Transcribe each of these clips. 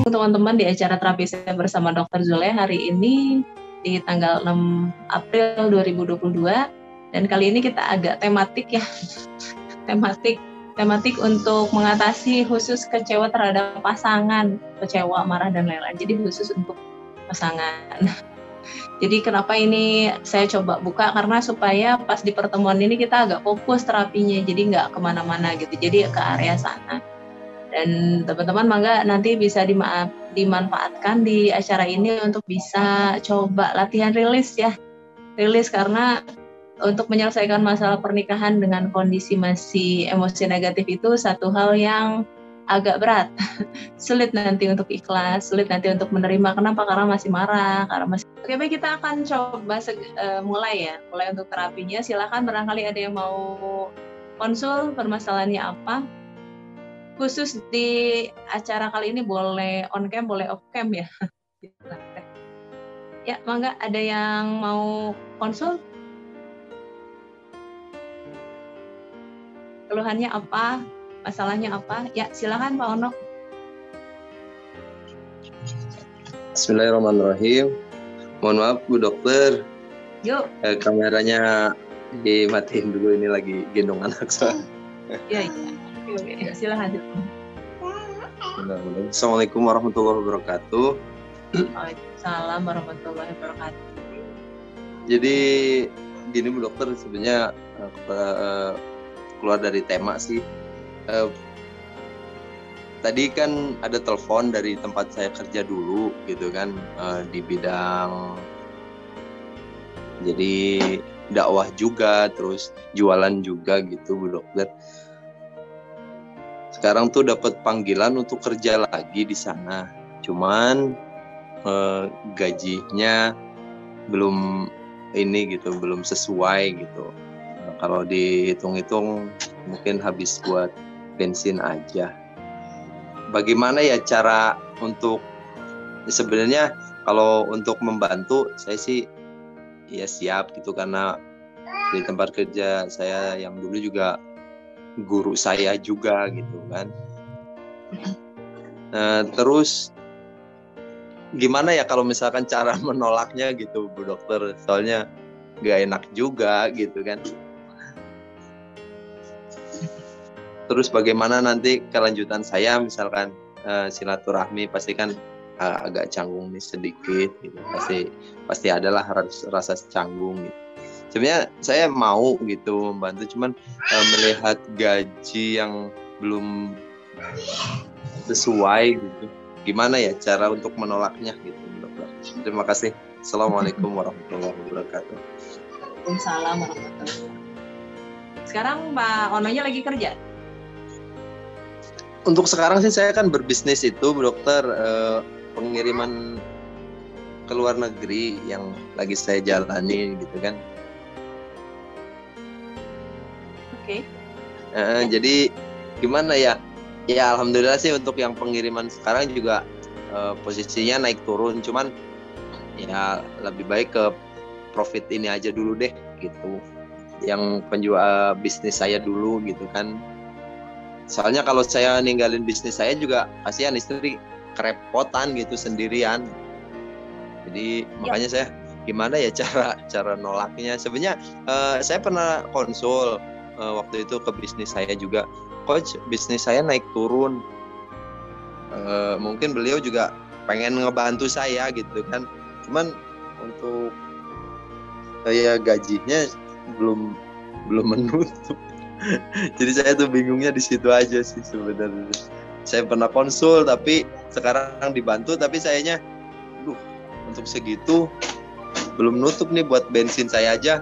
teman-teman di acara terapi saya bersama Dr. Zule hari ini di tanggal 6 April 2022, dan kali ini kita agak tematik ya, tematik untuk mengatasi khusus kecewa terhadap pasangan, kecewa, marah dan lain-lain. Jadi khusus untuk pasangan. Jadi kenapa ini saya coba buka, karena supaya pas di pertemuan ini kita agak fokus terapinya, jadi nggak kemana-mana gitu, jadi ke area sana. Dan teman-teman mangga nanti bisa dimanfaatkan di acara ini untuk bisa coba latihan rilis ya. Rilis, karena untuk menyelesaikan masalah pernikahan dengan kondisi masih emosi negatif itu satu hal yang agak berat. Sulit nanti untuk ikhlas, sulit nanti untuk menerima. Kenapa? Karena masih marah, karena masih... Oke, baik, kita akan coba mulai ya. Mulai untuk terapinya. Silakan barangkali ada yang mau konsul, permasalahannya apa. Khusus di acara kali ini boleh on cam, boleh off cam ya. Ya, mangga ada yang mau konsul? Keluhannya apa? Masalahnya apa? Ya, silakan Pak Ono. Bismillahirrahmanirrahim. Mohon maaf Bu Dokter. Yuk. Kameranya dimatiin dulu, ini lagi gendong anak saya. Iya. Oke, silakan. Assalamualaikum warahmatullahi wabarakatuh. Waalaikumsalam warahmatullahi wabarakatuh. Jadi gini Bu Dokter, sebenarnya keluar dari tema sih. Tadi kan ada telepon dari tempat saya kerja dulu gitu kan, di bidang jadi dakwah juga, terus jualan juga gitu Bu Dokter. Sekarang tuh dapat panggilan untuk kerja lagi di sana. Cuman gajinya belum ini gitu, belum sesuai gitu. Kalau dihitung-hitung mungkin habis buat bensin aja. Bagaimana ya cara untuk, sebenarnya kalau untuk membantu saya sih ya siap gitu, karena di tempat kerja saya yang dulu juga guru saya juga gitu kan. Terus gimana ya kalau misalkan cara menolaknya gitu Bu Dokter, soalnya gak enak juga gitu kan. Terus bagaimana nanti kelanjutan saya, misalkan silaturahmi pasti kan agak canggung nih sedikit gitu, pasti adalah rasa canggung gitu. Sebenarnya saya mau gitu membantu, cuman melihat gaji yang belum sesuai gitu, gimana ya cara untuk menolaknya gitu Dokter. Terima kasih. Assalamualaikum warahmatullahi wabarakatuh. Waalaikumsalam warahmatullahi wabarakatuh. Sekarang Pak Ononya lagi kerja? Untuk sekarang sih saya kan berbisnis itu Bu Dokter, pengiriman ke luar negeri yang lagi saya jalani gitu kan. Oke. Jadi gimana ya? Ya alhamdulillah sih untuk yang pengiriman sekarang juga posisinya naik turun, cuman ya lebih baik ke profit ini aja dulu deh gitu. Yang penjual bisnis saya dulu gitu kan. Soalnya kalau saya ninggalin bisnis saya juga kasihan istri kerepotan gitu sendirian. Jadi makanya saya gimana ya cara nolaknya. Sebenarnya saya pernah konsul waktu itu ke bisnis saya juga, coach bisnis saya naik turun. Mungkin beliau juga pengen ngebantu saya gitu kan. Cuman untuk saya gajinya belum menutup. Jadi saya tuh bingungnya di situ aja sih sebenarnya. Saya pernah konsul tapi sekarang dibantu, tapi sayanya untuk segitu belum nutup nih, buat bensin saya aja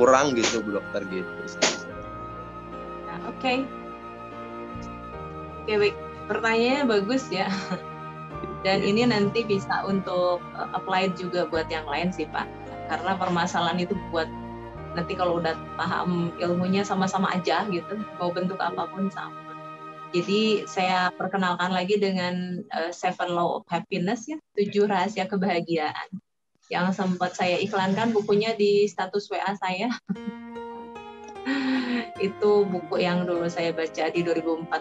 kurang gitu Bu Dokter gitu. Oke, baik. Pertanyaannya bagus ya. Dan ini nanti bisa untuk apply juga buat yang lain sih Pak. Karena permasalahan itu buat nanti kalau udah paham ilmunya sama-sama aja gitu, mau bentuk apapun sama. Jadi saya perkenalkan lagi dengan 7 Law of Happiness ya, 7 rahasia kebahagiaan. Yang sempat saya iklankan bukunya di status WA saya. Itu buku yang dulu saya baca di 2014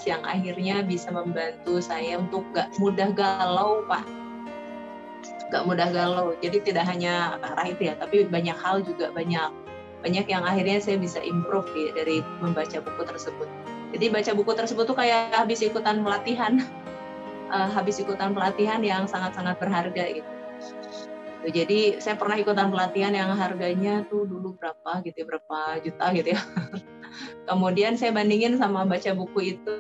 yang akhirnya bisa membantu saya untuk gak mudah galau, Pak. Gak mudah galau. Jadi tidak hanya ke arah itu ya, tapi banyak hal juga, banyak yang akhirnya saya bisa improve dari membaca buku tersebut. Jadi baca buku tersebut tuh kayak habis ikutan pelatihan yang sangat-sangat berharga gitu. Jadi saya pernah ikutan pelatihan yang harganya tuh dulu berapa gitu ya, berapa juta gitu ya. Kemudian saya bandingin sama baca buku itu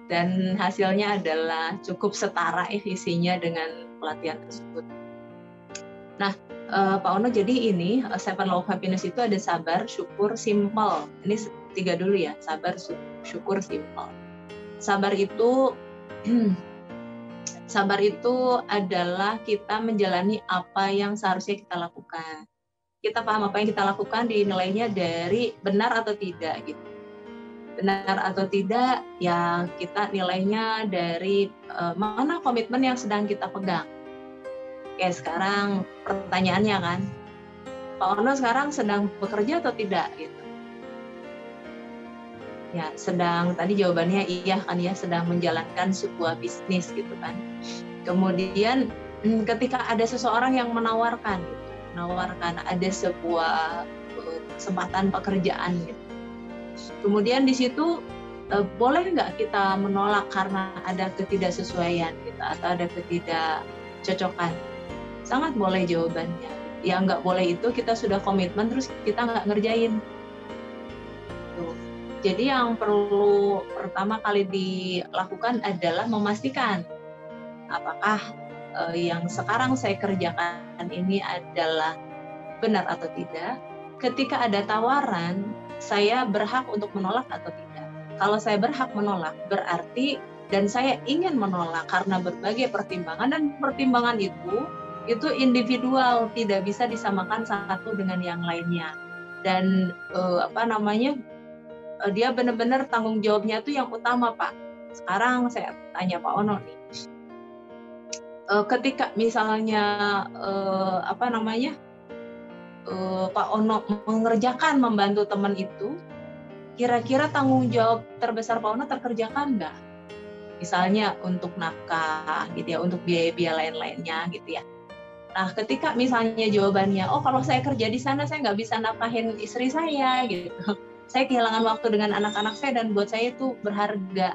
dan hasilnya adalah cukup setara isinya dengan pelatihan tersebut. Nah, Pak Ono, jadi ini Seven Law of Happiness itu ada sabar, syukur, simple. Ini 3 dulu ya, sabar, syukur, simple. Sabar itu adalah kita menjalani apa yang seharusnya kita lakukan. Kita paham apa yang kita lakukan dinilainya dari benar atau tidak gitu. Benar atau tidak ya kita nilainya dari mana komitmen yang sedang kita pegang. Oke, sekarang pertanyaannya kan, Pak Ono sekarang sedang bekerja atau tidak gitu. Ya, sedang, tadi jawabannya iya kan ya, sedang menjalankan sebuah bisnis gitu kan. Kemudian ketika ada seseorang yang menawarkan ada sebuah kesempatan pekerjaan gitu. Kemudian di situ boleh nggak kita menolak karena ada ketidaksesuaian gitu, atau ada ketidakcocokan? Sangat boleh jawabannya. Yang nggak boleh itu kita sudah komitmen terus kita nggak ngerjain. Tuh. Jadi yang perlu pertama kali dilakukan adalah memastikan apakah yang sekarang saya kerjakan ini adalah benar atau tidak. Ketika ada tawaran, saya berhak untuk menolak atau tidak. Kalau saya berhak menolak, berarti dan saya ingin menolak karena berbagai pertimbangan, dan pertimbangan itu individual, tidak bisa disamakan satu dengan yang lainnya. Dan dia benar-benar tanggung jawabnya itu yang utama, Pak. Sekarang saya tanya Pak Ono nih, ketika misalnya Pak Ono mengerjakan, membantu teman itu, kira-kira tanggung jawab terbesar Pak Ono terkerjakan nggak? Misalnya untuk nafkah gitu ya, untuk biaya-biaya lain-lainnya gitu ya. Nah, ketika misalnya jawabannya, oh kalau saya kerja di sana saya nggak bisa nafkahin istri saya gitu. Saya kehilangan waktu dengan anak-anak saya dan buat saya itu berharga.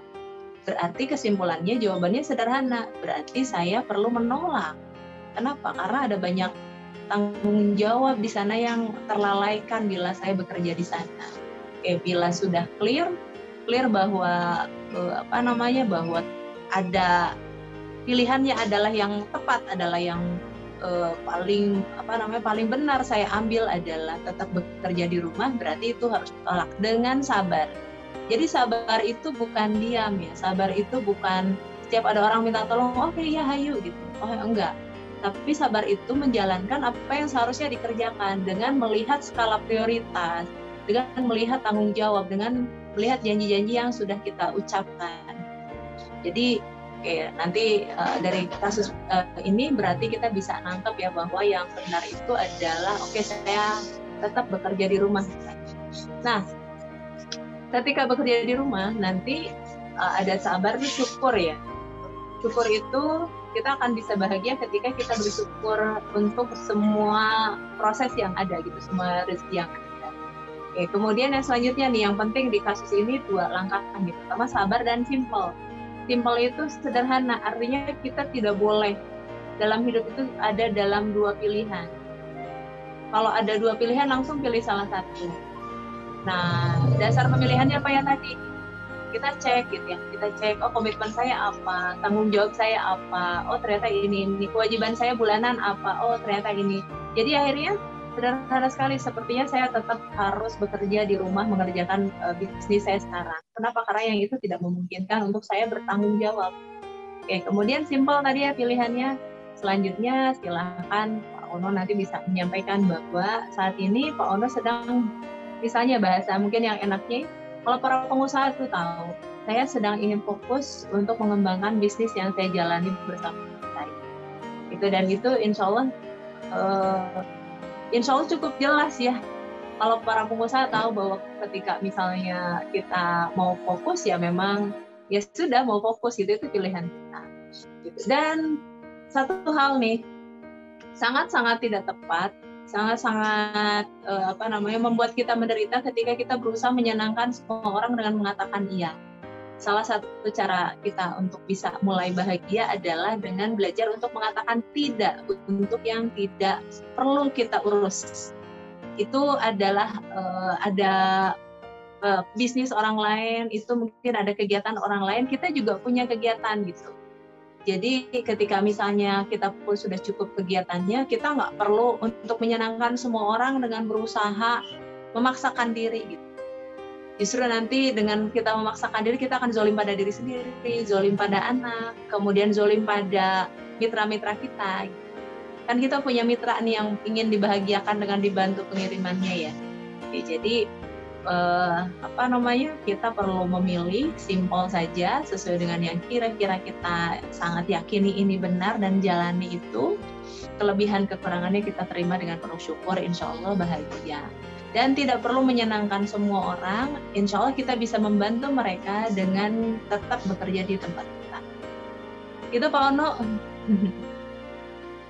Berarti kesimpulannya jawabannya sederhana. Berarti saya perlu menolak. Kenapa? Karena ada banyak tanggung jawab di sana yang terlalaikan bila saya bekerja di sana. Oke, bila sudah clear bahwa bahwa ada pilihannya adalah yang tepat, adalah yang paling benar saya ambil adalah tetap bekerja di rumah, berarti itu harus ditolak dengan sabar. Jadi sabar itu bukan diam ya, sabar itu bukan setiap ada orang minta tolong, oke ya hayu gitu, oh enggak. Tapi sabar itu menjalankan apa yang seharusnya dikerjakan dengan melihat skala prioritas, dengan melihat tanggung jawab, dengan melihat janji-janji yang sudah kita ucapkan. Jadi nanti dari kasus ini berarti kita bisa nangkep ya bahwa yang benar itu adalah saya tetap bekerja di rumah. Nah, ketika bekerja di rumah nanti ada sabar dan syukur ya. Syukur itu kita akan bisa bahagia ketika kita bersyukur untuk semua proses yang ada gitu, semua rezeki yang ada. Oke, kemudian yang selanjutnya nih yang penting di kasus ini 2 langkah gitu. Pertama sabar dan simple. Simple itu sederhana, artinya kita tidak boleh dalam hidup itu ada dalam 2 pilihan. Kalau ada 2 pilihan langsung pilih salah satu. Nah, dasar pemilihannya apa ya tadi? Kita cek gitu ya, kita cek, oh komitmen saya apa, tanggung jawab saya apa, oh ternyata ini, kewajiban saya bulanan apa, oh ternyata ini. Jadi akhirnya sederhana sekali, sepertinya saya tetap harus bekerja di rumah mengerjakan bisnis saya sekarang. Kenapa? Karena yang itu tidak memungkinkan untuk saya bertanggung jawab. Oke, kemudian simple tadi ya pilihannya. Selanjutnya silakan Pak Ono nanti bisa menyampaikan bahwa saat ini Pak Ono sedang, misalnya bahasa mungkin yang enaknya, kalau para pengusaha itu tahu, saya sedang ingin fokus untuk mengembangkan bisnis yang saya jalani bersama saya. Dan itu insya Allah cukup jelas ya. Kalau para pengusaha tahu bahwa ketika misalnya kita mau fokus ya memang ya sudah mau fokus gitu, itu pilihan kita. Gitu. Dan satu hal nih, sangat-sangat tidak tepat, sangat-sangat membuat kita menderita ketika kita berusaha menyenangkan semua orang dengan mengatakan iya. Salah satu cara kita untuk bisa mulai bahagia adalah dengan belajar untuk mengatakan tidak untuk yang tidak perlu kita urus. Itu adalah ada bisnis orang lain, itu mungkin ada kegiatan orang lain, kita juga punya kegiatan gitu. Jadi ketika misalnya kita pun sudah cukup kegiatannya, kita nggak perlu untuk menyenangkan semua orang dengan berusaha memaksakan diri gitu. Justru nanti dengan kita memaksakan diri, kita akan zolim pada diri sendiri, zolim pada anak, kemudian zolim pada mitra-mitra kita. Kan kita punya mitra nih yang ingin dibahagiakan dengan dibantu pengirimannya ya. Oke, jadi kita perlu memilih, simpel saja sesuai dengan yang kira-kira kita sangat yakini ini benar dan jalani itu. Kelebihan kekurangannya kita terima dengan penuh syukur, insya Allah bahagia. Dan tidak perlu menyenangkan semua orang, insya Allah kita bisa membantu mereka dengan tetap bekerja di tempat kita. Itu Pak Ono.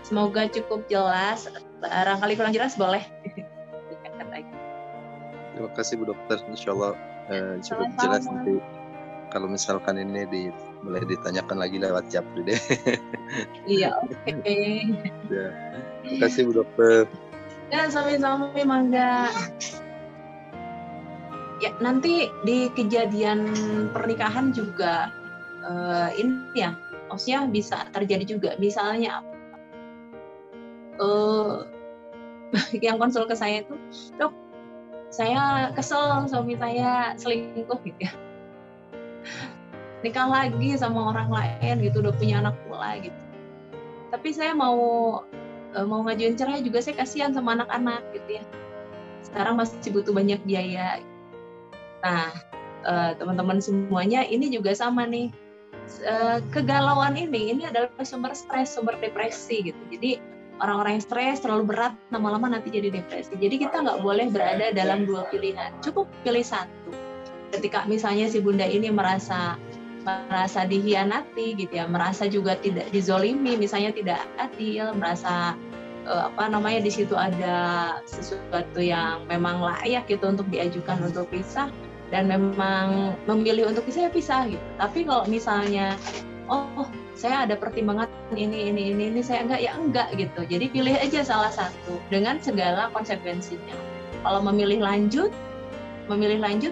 Semoga cukup jelas. Barangkali kurang jelas boleh dikatakan lagi. Terima kasih Bu Dokter, insya Allah cukup jelas. Nanti kalau misalkan ini mulai ditanyakan lagi lewat Japri deh. Iya, oke. Ya. Terima kasih Bu Dokter. Ya, sami-sami mangga. Ya, nanti di kejadian pernikahan juga ini ya, maksudnya bisa terjadi juga. Misalnya yang konsul ke saya itu, Dok, saya kesel suami saya selingkuh gitu ya, nikah lagi sama orang lain gitu, udah punya anak pula gitu, tapi saya mau ngajuin cerai juga, saya kasihan sama anak-anak gitu ya, sekarang masih butuh banyak biaya. Nah teman-teman semuanya, ini juga sama nih, kegalauan ini adalah sumber stres, sumber depresi gitu. Jadi orang-orang yang stres terlalu berat, lama-lama nanti jadi depresi. Jadi kita nggak boleh berada dalam dua pilihan, cukup pilih satu. Ketika misalnya si bunda ini merasa dihianati gitu ya, merasa juga tidak dizolimi, misalnya tidak adil, merasa di situ ada sesuatu yang memang layak gitu untuk diajukan untuk pisah, dan memang memilih untuk pisah gitu. Tapi kalau misalnya saya ada pertimbangan ini saya enggak gitu. Jadi pilih aja salah satu dengan segala konsekuensinya. Kalau memilih lanjut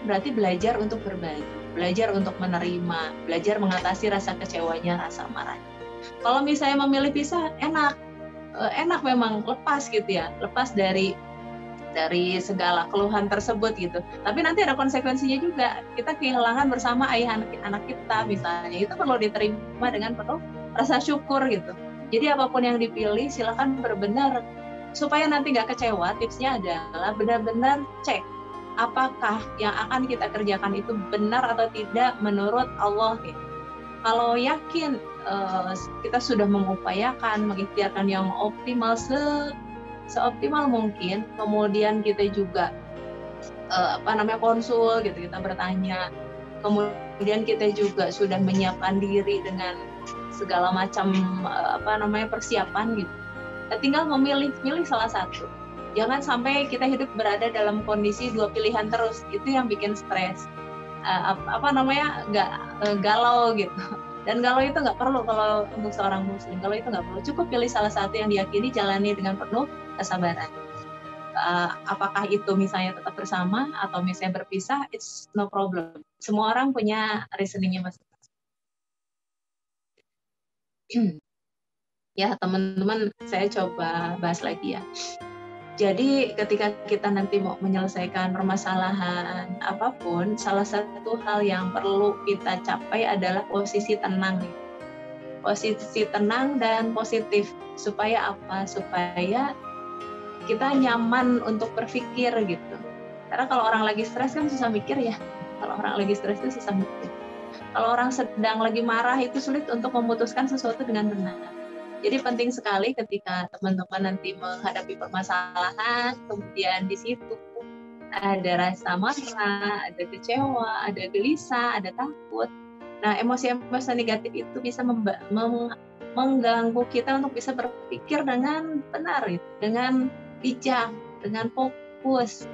berarti belajar untuk berbagi, belajar untuk menerima, belajar mengatasi rasa kecewanya, rasa marahnya. Kalau misalnya memilih pisah, enak memang, lepas gitu ya, lepas dari segala keluhan tersebut gitu. Tapi nanti ada konsekuensinya juga. Kita kehilangan bersama ayah anak kita misalnya. Itu perlu diterima dengan penuh rasa syukur gitu. Jadi apapun yang dipilih silakan berbenar. Supaya nanti nggak kecewa, tipsnya adalah benar-benar cek apakah yang akan kita kerjakan itu benar atau tidak menurut Allah gitu. Kalau yakin kita sudah mengupayakan, mengikhtiarkan yang optimal seoptimal mungkin, kemudian kita juga konsul gitu, kita bertanya, kemudian kita juga sudah menyiapkan diri dengan segala macam persiapan gitu. Kita tinggal memilih salah satu. Jangan sampai kita hidup berada dalam kondisi dua pilihan terus, itu yang bikin stres. Galau gitu. Dan galau itu nggak perlu kalau untuk seorang muslim. Galau itu nggak perlu, cukup pilih salah satu yang diyakini, jalani dengan penuh kesabaran. Apakah itu misalnya tetap bersama atau misalnya berpisah, it's no problem. Semua orang punya reasoningnya masing-masing. Ya teman-teman, saya coba bahas lagi ya. Jadi ketika kita nanti mau menyelesaikan permasalahan apapun, salah satu hal yang perlu kita capai adalah posisi tenang. Posisi tenang dan positif. Supaya apa? Supaya kita nyaman untuk berpikir gitu. Karena kalau orang lagi stres kan susah mikir ya. Kalau orang lagi stres itu susah mikir. Kalau orang sedang lagi marah itu sulit untuk memutuskan sesuatu dengan benar. Jadi penting sekali ketika teman-teman nanti menghadapi permasalahan, kemudian di situ ada rasa marah, ada kecewa, ada gelisah, ada takut. Nah, emosi-emosi negatif itu bisa mengganggu kita untuk bisa berpikir dengan benar, dengan bijak, dengan fokus.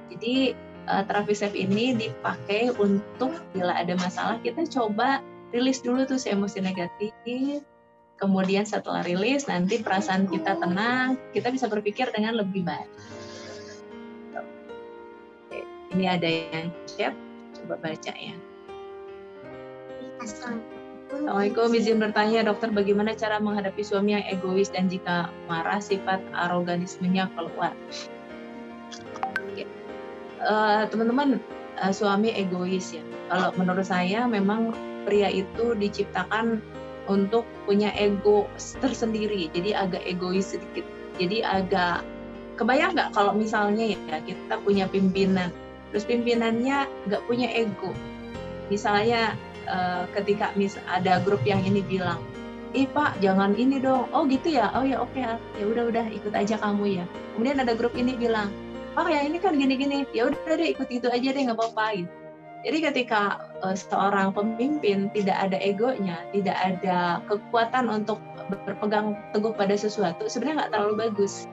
Jadi terapi SAFE ini dipakai untuk bila ada masalah kita coba rilis dulu tuh si emosi negatif. Kemudian setelah rilis nanti perasaan kita tenang, kita bisa berpikir dengan lebih baik. Oke, ini ada yang chat, coba baca ya. Assalamualaikum, izin bertanya dokter, bagaimana cara menghadapi suami yang egois dan jika marah sifat aroganismenya keluar? Teman-teman, suami egois ya. Kalau menurut saya memang pria itu diciptakan untuk punya ego tersendiri, jadi agak egois sedikit. Jadi agak, kebayang nggak kalau misalnya ya kita punya pimpinan, terus pimpinannya nggak punya ego. Misalnya ketika ada grup yang ini bilang, Pak jangan ini dong, oh gitu ya, oh ya oke, ya udah ikut aja kamu ya. Kemudian ada grup ini bilang, Pak ya ini kan gini-gini, ya udah deh ikut itu aja deh nggak apa-apa gitu. Jadi ketika seorang pemimpin tidak ada egonya, tidak ada kekuatan untuk berpegang teguh pada sesuatu, sebenarnya nggak terlalu bagus.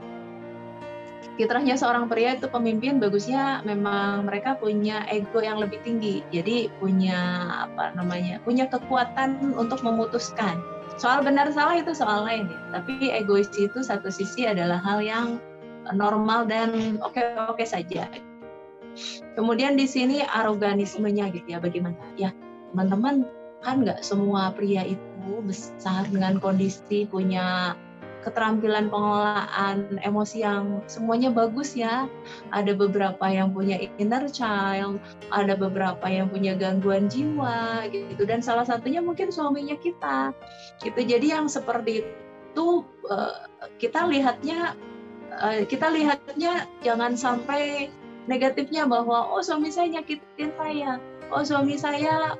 Fitrahnya seorang pria itu pemimpin bagusnya memang mereka punya ego yang lebih tinggi. Jadi punya punya kekuatan untuk memutuskan. Soal benar salah itu soal lain ya. Tapi egois itu satu sisi adalah hal yang normal dan oke saja. Kemudian di sini aroganismenya gitu ya, bagaimana? Ya teman-teman, kan nggak semua pria itu besar dengan kondisi punya keterampilan pengelolaan emosi yang semuanya bagus ya. Ada beberapa yang punya inner child, ada beberapa yang punya gangguan jiwa gitu. Dan salah satunya mungkin suaminya kita. Gitu. Jadi yang seperti itu kita lihatnya jangan sampai negatifnya bahwa oh suami saya nyakitin saya, oh suami saya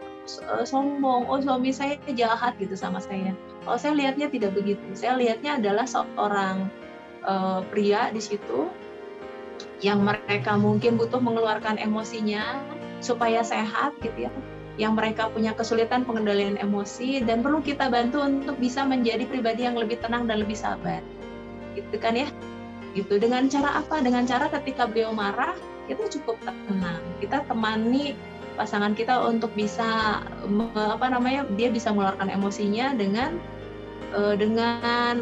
sombong, oh suami saya jahat gitu sama saya. Kalau saya lihatnya tidak begitu. Saya lihatnya adalah seorang pria di situ yang mereka mungkin butuh mengeluarkan emosinya supaya sehat gitu ya. Yang mereka punya kesulitan pengendalian emosi dan perlu kita bantu untuk bisa menjadi pribadi yang lebih tenang dan lebih sabar. Gitu kan ya? Gitu. Dengan cara apa? Dengan cara ketika beliau marah, kita cukup tenang. Kita temani pasangan kita untuk bisa dia bisa mengeluarkan emosinya dengan dengan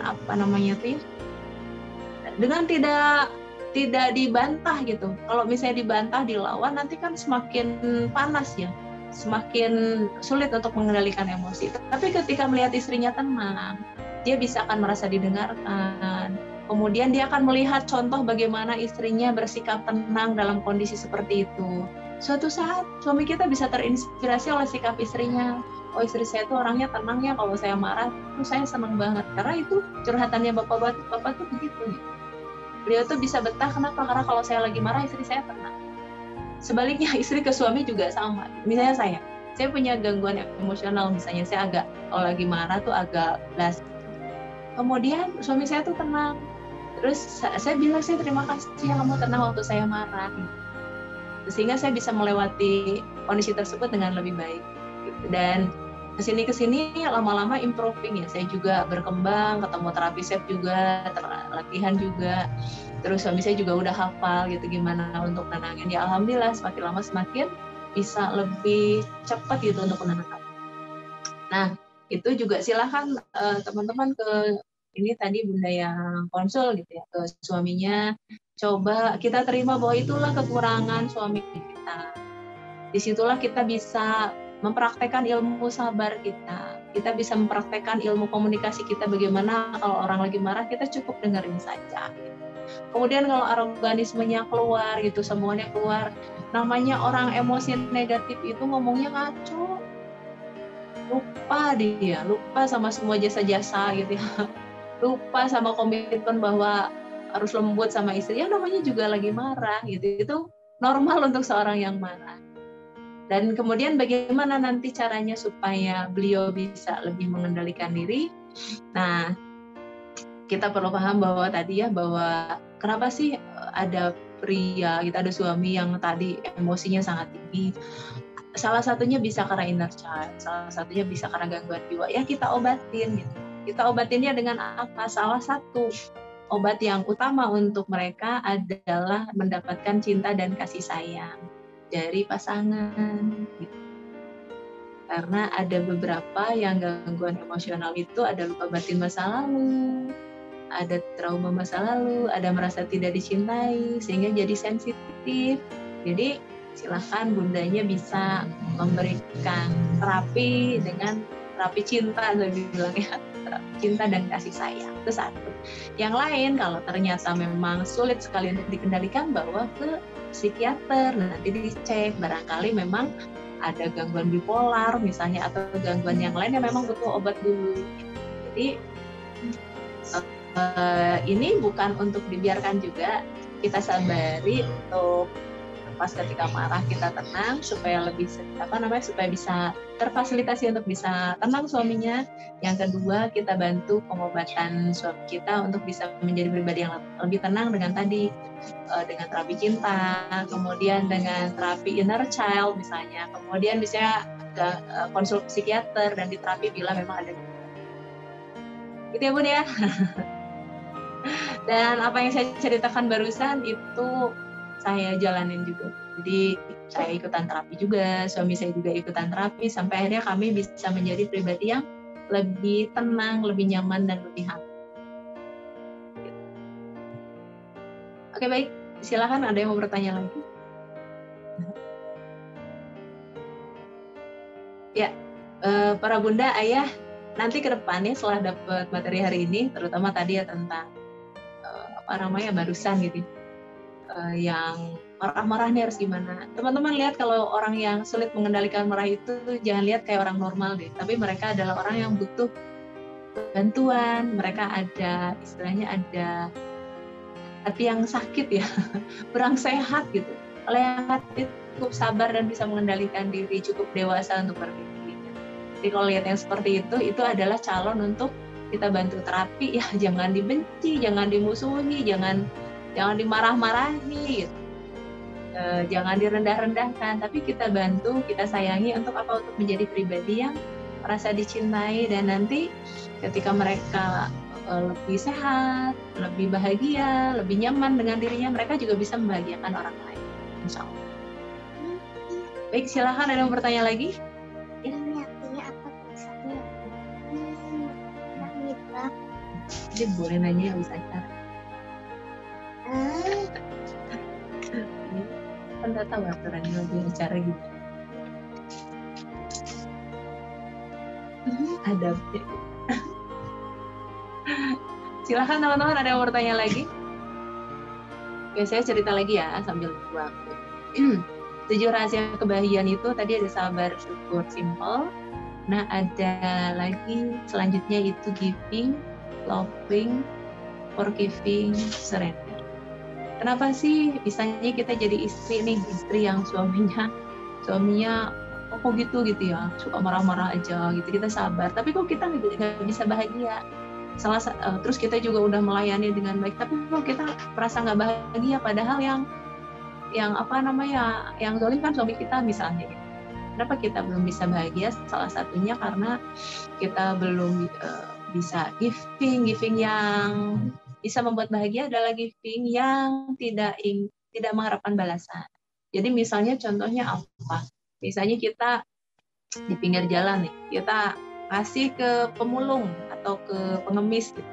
tidak dibantah gitu. Kalau misalnya dibantah, dilawan, nanti kan semakin panas ya, semakin sulit untuk mengendalikan emosi. Tapi ketika melihat istrinya tenang, dia bisa akan merasa didengarkan. Kemudian dia akan melihat contoh bagaimana istrinya bersikap tenang dalam kondisi seperti itu. Suatu saat suami kita bisa terinspirasi oleh sikap istrinya. Oh istri saya tuh orangnya tenang ya, kalau saya marah tuh saya senang banget. Karena itu curhatannya bapak tuh begitu. Beliau tuh bisa betah, kenapa? Karena kalau saya lagi marah istri saya tenang. Sebaliknya istri ke suami juga sama. Misalnya saya punya gangguan emosional, misalnya saya kalau lagi marah tuh agak blast. Kemudian suami saya tuh tenang. Terus saya bilang, saya terima kasih ya kamu tenang waktu saya marah. Sehingga saya bisa melewati kondisi tersebut dengan lebih baik. Dan kesini lama-lama improving ya. Saya juga berkembang, ketemu terapi SAFE juga, latihan juga. Terus suami saya juga udah hafal gitu gimana untuk nenangin. Ya alhamdulillah semakin lama semakin bisa lebih cepat gitu untuk menenangkan. Nah itu juga silahkan teman-teman ini tadi bunda yang konsul gitu ya ke suaminya, coba kita terima bahwa itulah kekurangan suami kita. Disitulah kita bisa mempraktekkan ilmu sabar kita bisa mempraktekkan ilmu komunikasi kita, bagaimana kalau orang lagi marah kita cukup dengerin saja. Kemudian kalau aroganismenya keluar gitu, semuanya keluar, namanya orang emosi negatif itu ngomongnya ngaco, lupa sama semua jasa-jasa gitu ya. Lupa sama komitmen bahwa harus lembut sama istri, yang namanya juga lagi marah gitu. Itu normal untuk seorang yang marah. Dan kemudian bagaimana nanti caranya supaya beliau bisa lebih mengendalikan diri. Nah, kita perlu paham bahwa tadi ya, bahwa kenapa sih ada pria, kita ada suami yang tadi emosinya sangat tinggi. Salah satunya bisa karena inner child, salah satunya bisa karena gangguan jiwa. Ya kita obatin gitu. Kita obatinnya dengan apa? Salah satu obat yang utama untuk mereka adalah mendapatkan cinta dan kasih sayang dari pasangan gitu. Karena ada beberapa yang gangguan emosional itu ada luka batin masa lalu, ada trauma masa lalu, ada merasa tidak dicintai, sehingga jadi sensitif. Jadi silahkan bundanya bisa memberikan terapi dengan terapi cinta, saya bilang ya, terapi cinta dan kasih sayang. Itu satu. Yang lain, kalau ternyata memang sulit sekali untuk dikendalikan, bawa ke psikiater, nanti dicek, barangkali memang ada gangguan bipolar misalnya, atau gangguan yang lain yang memang butuh obat dulu. Jadi ini bukan untuk dibiarkan juga, kita sabari untuk pas ketika marah kita tenang supaya lebih supaya bisa terfasilitasi untuk bisa tenang suaminya. Yang kedua, kita bantu pengobatan suami kita untuk bisa menjadi pribadi yang lebih tenang dengan tadi dengan terapi cinta, kemudian dengan terapi inner child misalnya, kemudian bisa konsul psikiater dan diterapi bila memang ada gitu ya Bun ya. Dan apa yang saya ceritakan barusan itu saya jalanin juga. Jadi saya ikutan terapi juga, suami saya juga ikutan terapi, sampai akhirnya kami bisa menjadi pribadi yang lebih tenang, lebih nyaman, dan lebih hangat. Oke, baik. Silakan, ada yang mau bertanya lagi? Ya, para bunda, ayah, nanti ke depannya setelah dapat materi hari ini, terutama tadi ya tentang barusan gitu, yang marah-marah nih harus gimana. Teman-teman lihat kalau orang yang sulit mengendalikan marah itu jangan lihat kayak orang normal deh, tapi mereka adalah orang yang butuh bantuan, mereka ada istilahnya ada hati yang sakit ya, kurang sehat gitu. Kalau yang hati cukup sabar dan bisa mengendalikan diri, cukup dewasa untuk berpikir. Jadi kalau lihat yang seperti itu adalah calon untuk kita bantu terapi ya. Jangan dibenci, jangan dimusuhi, jangan dimarah-marahi, gitu. Jangan direndah-rendahkan, tapi kita bantu, kita sayangi untuk apa? Untuk menjadi pribadi yang merasa dicintai, dan nanti ketika mereka lebih sehat, lebih bahagia, lebih nyaman dengan dirinya, mereka juga bisa membahagiakan orang lain. Insya Allah. Baik, silakan, ada yang bertanya lagi? Ini artinya apa tulisannya? Jadi boleh nanya bisa cara. Kan nggak tahu aturannya lagi acara gitu. Ada. Silakan teman-teman, ada yang mau bertanya lagi? Oke, saya cerita lagi ya sambil nunggu waktu. 7 rahasia kebahagiaan itu tadi ada sabar, syukur, simple. Nah, ada lagi selanjutnya itu giving, loving, forgiving, surrender. Kenapa sih misalnya kita jadi istri nih, istri yang suaminya kok gitu ya, suka marah-marah aja gitu, kita sabar, tapi kok kita nggak bisa bahagia. Terus kita juga udah melayani dengan baik, tapi kok kita merasa nggak bahagia, padahal yang zalim kan suami kita misalnya gitu. Kenapa kita belum bisa bahagia? Salah satunya karena kita belum bisa giving yang bisa membuat bahagia adalah giving yang tidak mengharapkan balasan. Jadi misalnya contohnya apa? Misalnya kita di pinggir jalan nih, kita kasih ke pemulung atau ke pengemis gitu.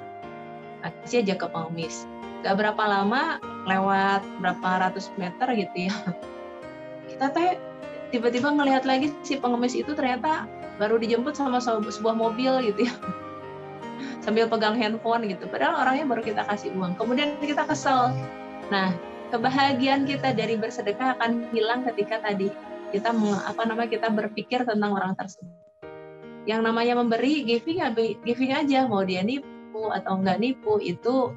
Kasih aja ke pengemis. Gak berapa lama, lewat berapa ratus meter gitu ya, kita tiba-tiba ngelihat lagi si pengemis itu ternyata baru dijemput sama sebuah mobil gitu ya, sambil pegang handphone gitu, padahal orangnya baru kita kasih uang. Kemudian kita kesel. Nah, kebahagiaan kita dari bersedekah akan hilang ketika tadi kita kita berpikir tentang orang tersebut. Yang namanya memberi, giving aja, mau dia nipu atau enggak nipu, itu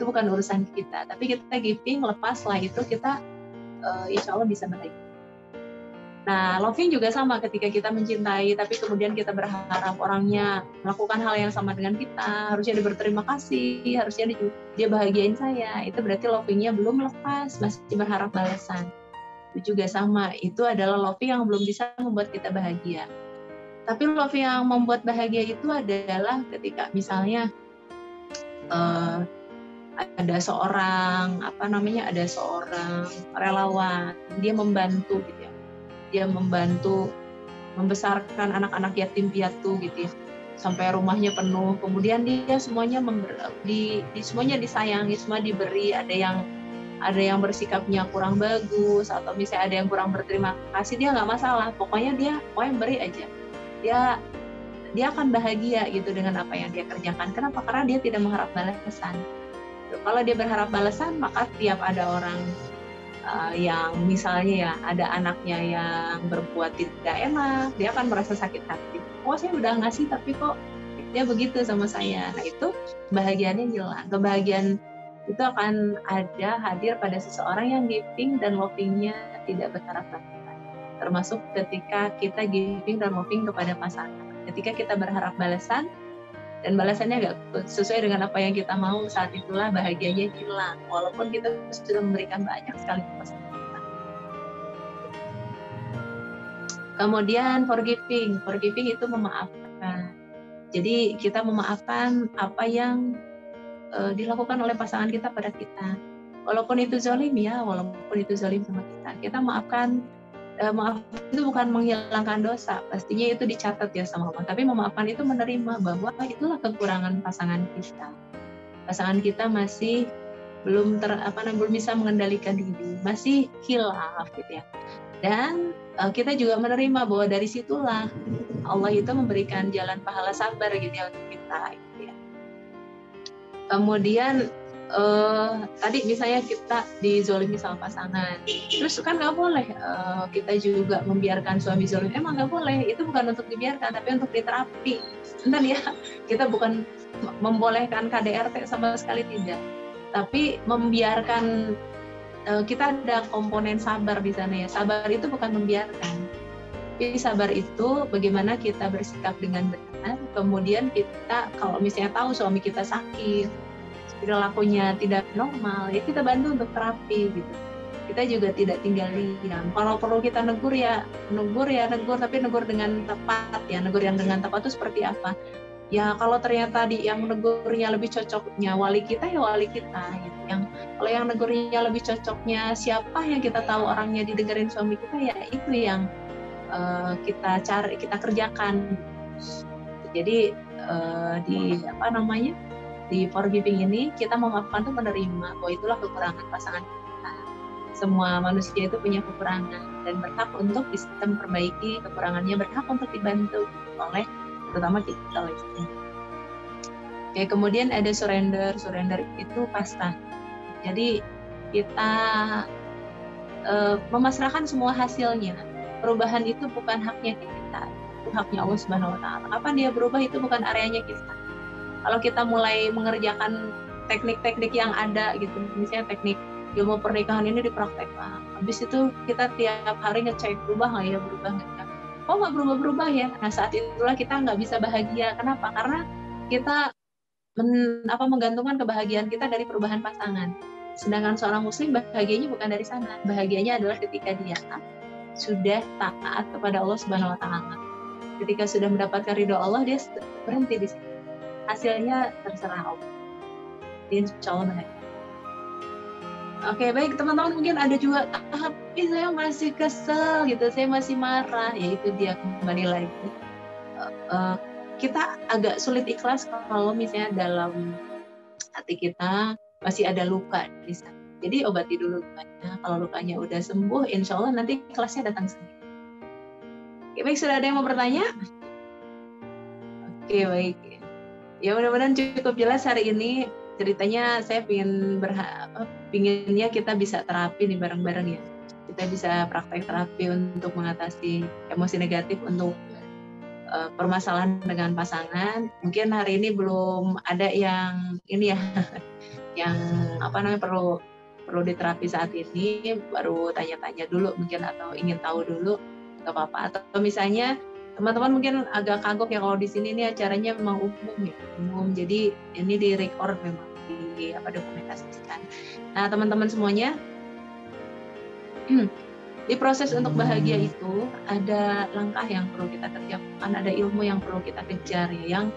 bukan urusan kita, tapi kita giving, lepas lah itu kita insya Allah bisa bahagia. Nah, loving juga sama ketika kita mencintai, tapi kemudian kita berharap orangnya melakukan hal yang sama dengan kita, harusnya dia berterima kasih, harusnya dia bahagiain saya, itu berarti lovingnya belum lepas, masih berharap balasan. Itu juga sama, itu adalah loving yang belum bisa membuat kita bahagia. Tapi loving yang membuat bahagia itu adalah ketika misalnya ada seorang relawan, dia membantu gitu ya. Dia membantu membesarkan anak-anak yatim piatu gitu ya, sampai rumahnya penuh. Kemudian dia semuanya semuanya disayangi, semua diberi. Ada yang bersikapnya kurang bagus atau misalnya ada yang kurang berterima kasih, dia nggak masalah. Pokoknya beri aja. Dia akan bahagia gitu dengan apa yang dia kerjakan. Kenapa? Karena dia tidak mengharap balasan. Kalau dia berharap balasan, maka tiap ada orang yang misalnya ya ada anaknya yang berbuat tidak enak, dia akan merasa sakit hati. Oh, saya udah ngasih tapi kok dia begitu sama saya. Nah, itu bahagiannya hilang. Kebahagiaan itu akan hadir pada seseorang yang giving dan lovingnya tidak berharap balasan. Termasuk ketika kita giving dan loving kepada pasangan. Ketika kita berharap balasan dan balasannya nggak sesuai dengan apa yang kita mau, saat itulah bahagianya hilang, walaupun kita sudah memberikan banyak sekali ke pasangan kita. Kemudian forgiving itu memaafkan. Jadi kita memaafkan apa yang dilakukan oleh pasangan kita pada kita, walaupun itu zalim sama kita maafkan. Maaf itu bukan menghilangkan dosa, pastinya itu dicatat ya sama Allah. Tapi memaafkan itu menerima bahwa itulah kekurangan pasangan kita. Pasangan kita masih belum bisa mengendalikan diri, masih khilaf gitu ya. Dan kita juga menerima bahwa dari situlah Allah itu memberikan jalan pahala sabar gitu ya untuk kita gitu ya. Kemudian tadi misalnya kita dizolimi sama pasangan, terus kan nggak boleh kita juga membiarkan suami zolim. Emang nggak boleh, itu bukan untuk dibiarkan tapi untuk diterapi. Bentar ya, kita bukan membolehkan KDRT sama sekali, tidak, tapi membiarkan. Kita ada komponen sabar di sana ya. Sabar itu bukan membiarkan, tapi sabar itu bagaimana kita bersikap dengan benar. Kemudian kita kalau misalnya tahu suami kita sakit, perilakunya tidak normal, ya kita bantu untuk terapi gitu. Kita juga tidak tinggal diam. Kalau perlu kita negur, tapi negur dengan tepat ya. Negur yang dengan tepat itu seperti apa? Ya kalau ternyata yang negurnya lebih cocoknya wali kita, ya wali kita gitu. Kalau yang negurnya lebih cocoknya siapa yang kita tahu orangnya didengerin suami kita, ya itu yang kita kerjakan. Jadi di forgiving ini kita memaafkan itu menerima bahwa itulah kekurangan pasangan kita. Semua manusia itu punya kekurangan dan berhak untuk bisa memperbaiki kekurangannya, berhak untuk dibantu oleh terutama kita istri. Oke, kemudian ada surrender. Surrender itu pasrah. Jadi kita memasrahkan semua hasilnya. Perubahan itu bukan haknya kita, itu haknya Allah Subhanahu Wa Taala. Kapan dia berubah itu bukan areanya kita. Kalau kita mulai mengerjakan teknik-teknik yang ada gitu, misalnya teknik ilmu pernikahan ini dipraktekkan, habis itu kita tiap hari ngecek berubah nggak ya, oh nggak berubah ya. Nah saat itulah kita nggak bisa bahagia. Kenapa? Karena kita menggantungkan kebahagiaan kita dari perubahan pasangan. Sedangkan seorang muslim bahagianya bukan dari sana. Bahagianya adalah ketika dia sudah taat kepada Allah Subhanahu Wa Taala. Ketika sudah mendapatkan ridho Allah, dia berhenti di sini. Hasilnya terserah Allah. Insya Allah bahagia. Oke, baik teman-teman, mungkin ada juga tapi saya masih kesel gitu, saya masih marah, yaitu dia kembali lagi. Kita agak sulit ikhlas kalau misalnya dalam hati kita masih ada luka di sana. Jadi obati dulu lukanya. Kalau lukanya udah sembuh, insya Allah nanti ikhlasnya datang sendiri. Oke, baik, sudah ada yang mau bertanya? Oke, baik. Ya mudah-mudahan cukup jelas hari ini ceritanya. Saya pinginnya kita bisa terapi nih bareng-bareng ya. Kita bisa praktek terapi untuk mengatasi emosi negatif untuk permasalahan dengan pasangan. Mungkin hari ini belum ada yang ini ya, yang perlu diterapi saat ini. Baru tanya-tanya dulu mungkin atau ingin tahu dulu. nggak apa-apa. Atau misalnya teman-teman mungkin agak kagok ya kalau di sini ini acaranya memang umum, jadi ini di record memang dokumentasikan. Nah teman-teman semuanya, di proses untuk bahagia itu ada langkah yang perlu kita kerjakan, ada ilmu yang perlu kita kejar ya, yang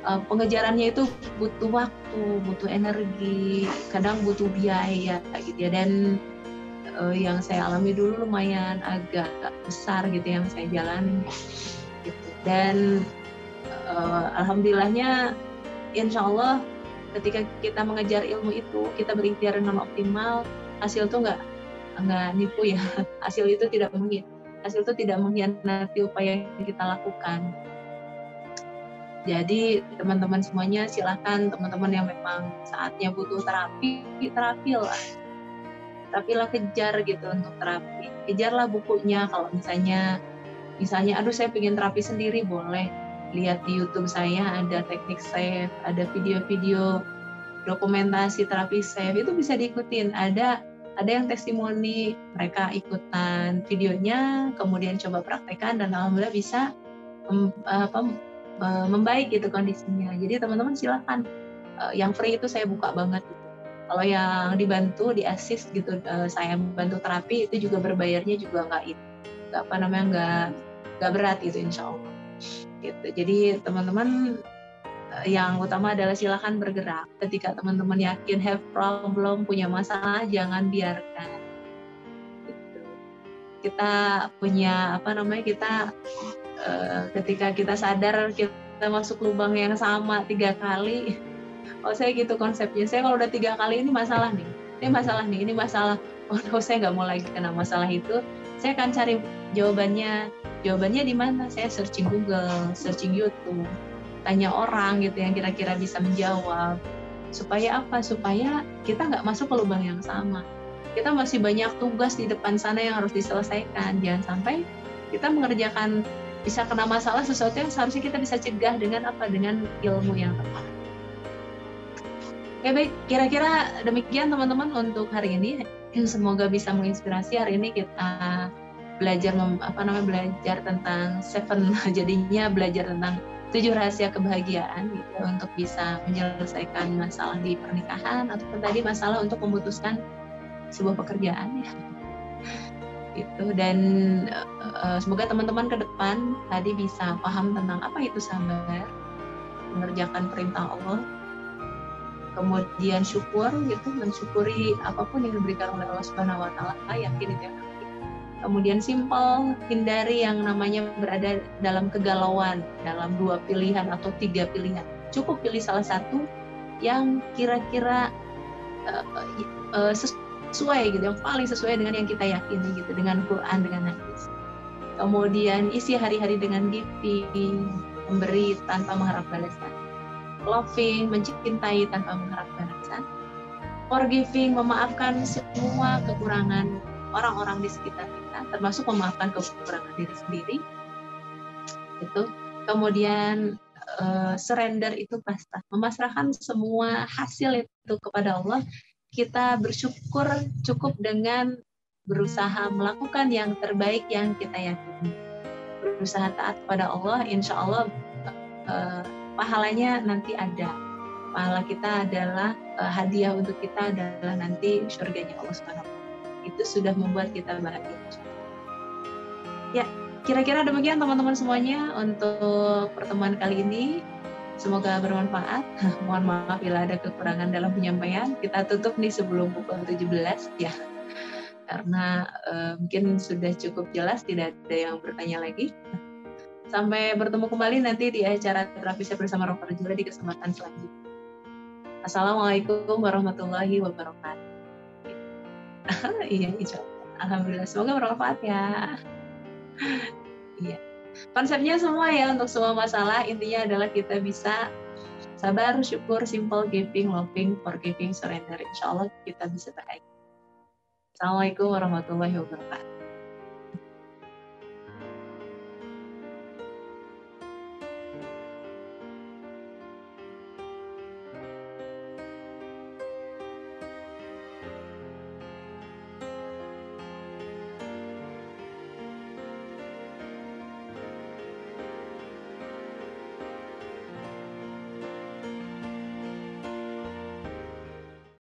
pengejarannya itu butuh waktu, butuh energi, kadang butuh biaya gitu ya. Dan yang saya alami dulu lumayan agak besar gitu yang saya jalani gitu. Dan alhamdulillahnya insya Allah ketika kita mengejar ilmu itu, kita berikhtiar dengan optimal, hasil tuh nggak nipu ya. Hasil itu tidak mengkhianati upaya yang kita lakukan. Jadi teman-teman semuanya silahkan, teman-teman yang memang saatnya butuh terapilah kejar gitu untuk terapi. Kejarlah bukunya. Kalau misalnya aduh saya pengen terapi sendiri, boleh lihat di YouTube saya ada teknik SAFE, ada video-video dokumentasi terapi SAFE, itu bisa diikutin. Ada yang testimoni, mereka ikutan videonya, kemudian coba praktekkan dan alhamdulillah bisa membaik gitu kondisinya. Jadi teman-teman silakan, yang free itu saya buka banget. Kalau yang dibantu, di assist gitu, saya bantu terapi itu juga berbayarnya juga nggak berat gitu insya Allah. Gitu. Jadi teman-teman, yang utama adalah silakan bergerak. Ketika teman-teman yakin have problem, punya masalah, jangan biarkan. Gitu. Kita punya ketika kita sadar kita masuk lubang yang sama 3 kali. Saya gitu konsepnya. Saya kalau udah 3 kali ini masalah. Oh no, saya nggak mau lagi kena masalah itu. Saya akan cari jawabannya di mana. Saya searching Google, searching YouTube, tanya orang gitu yang kira-kira bisa menjawab. Supaya apa? Supaya kita nggak masuk ke lubang yang sama. Kita masih banyak tugas di depan sana yang harus diselesaikan. Jangan sampai kita mengerjakan, bisa kena masalah sesuatu yang seharusnya kita bisa cegah dengan ilmu yang tepat. Oke, baik, kira-kira demikian teman-teman untuk hari ini. Semoga bisa menginspirasi. Hari ini kita belajar belajar tentang 7, jadinya belajar tentang 7 rahasia kebahagiaan gitu, untuk bisa menyelesaikan masalah di pernikahan ataupun tadi masalah untuk memutuskan sebuah pekerjaan ya. Gitu. Dan semoga teman-teman ke depan tadi bisa paham tentang apa itu sabar, mengerjakan perintah Allah, kemudian syukur gitu, mensyukuri apapun yang diberikan oleh Allah Subhanahu wa taala, yakin itu yang penting. Kemudian simple, hindari yang namanya berada dalam kegalauan, dalam 2 pilihan atau 3 pilihan. Cukup pilih salah satu yang kira-kira sesuai gitu, yang paling sesuai dengan yang kita yakini gitu, dengan Quran, dengan hadis. Kemudian isi hari-hari dengan giving, memberi tanpa mengharap balasan. Loving, mencintai tanpa mengharap balasan. Forgiving, memaafkan semua kekurangan orang-orang di sekitar kita, termasuk memaafkan kekurangan diri sendiri. Gitu. Kemudian surrender itu pasrah, memasrahkan semua hasil itu kepada Allah. Kita bersyukur cukup dengan berusaha melakukan yang terbaik yang kita yakini. Berusaha taat kepada Allah, insya Allah pahalanya nanti ada. Pahala kita adalah hadiah untuk kita adalah nanti surganya Allah Subhanahu wa taala. Itu sudah membuat kita bahagia. Ya, kira-kira demikian teman-teman semuanya untuk pertemuan kali ini. Semoga bermanfaat. Mohon maaf bila ada kekurangan dalam penyampaian. Kita tutup nih sebelum pukul 17 ya. Karena mungkin sudah cukup jelas, tidak ada yang bertanya lagi. Sampai bertemu kembali nanti di acara Terapi Saya Bersama Roh Perjula di kesempatan selanjutnya. Assalamualaikum warahmatullahi wabarakatuh. Iya, insya Allah. Alhamdulillah, semoga bermanfaat ya. Iya. Konsepnya semua ya, untuk semua masalah intinya adalah kita bisa sabar, syukur, simple, giving, loving, forgiving, surrender. Insya Allah kita bisa bahagia. Assalamualaikum warahmatullahi wabarakatuh.